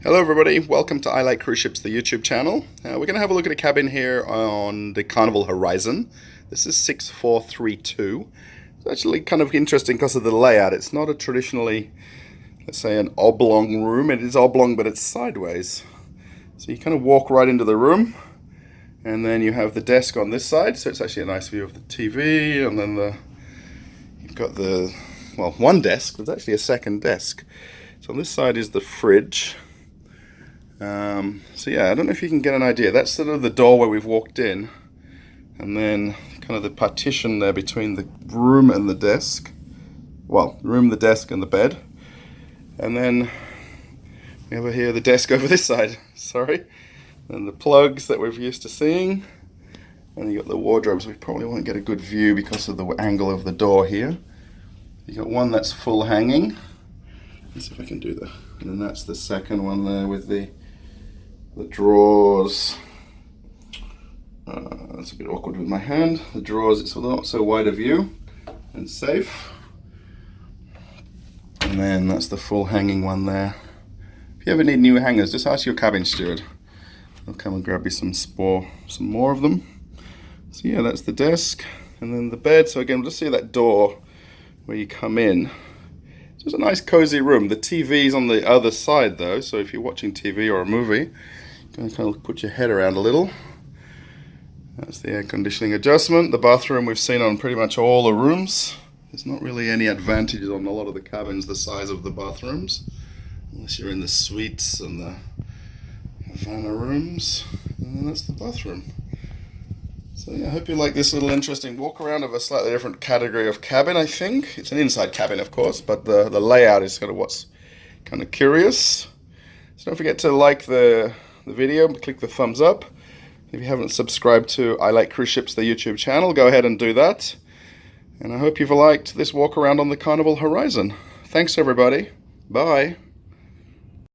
Hello everybody, welcome to I Like Cruise Ships, the YouTube channel. We're going to have a look at a cabin here on the Carnival Horizon. This is 6432. It's actually kind of interesting because of the layout. It's not a traditionally, let's say, an oblong room. It is oblong, but it's sideways. So you kind of walk right into the room, and then you have the desk on this side. So it's actually a nice view of the TV, and then you've got one desk. There's actually a second desk. So on this side is the fridge. So yeah, I don't know if you can get an idea. That's sort of the door where we've walked in, and then kind of the partition there between the room and the desk. Well, the room, the desk, and the bed. And then we have here the desk over this side, sorry. And the plugs that we're used to seeing. And you got the wardrobes. We probably won't get a good view because of the angle of the door here. You got one that's full hanging. Let's see if I can do that. And then that's the second one there with the drawers. That's a bit awkward with my hand. The drawers, it's not so wide a view and safe. And then that's the full hanging one there. If you ever need new hangers, just ask your cabin steward. They'll come and grab you some more of them. So yeah, that's the desk. And then the bed. So again, we'll just see that door where you come in. It's a nice cozy room. The TV's on the other side though, so if you're watching TV or a movie, you can kind of put your head around a little. That's the air conditioning adjustment. The bathroom we've seen on pretty much all the rooms. There's not really any advantages on a lot of the cabins, the size of the bathrooms, unless you're in the suites and the Havana rooms. And then that's the bathroom. So yeah, I hope you like this little interesting walk around of a slightly different category of cabin, I think. It's an inside cabin, of course, but the layout is kind of what's kind of curious. So don't forget to like the video, click the thumbs up. If you haven't subscribed to I Like Cruise Ships, the YouTube channel, go ahead and do that. And I hope you've liked this walk around on the Carnival Horizon. Thanks everybody. Bye.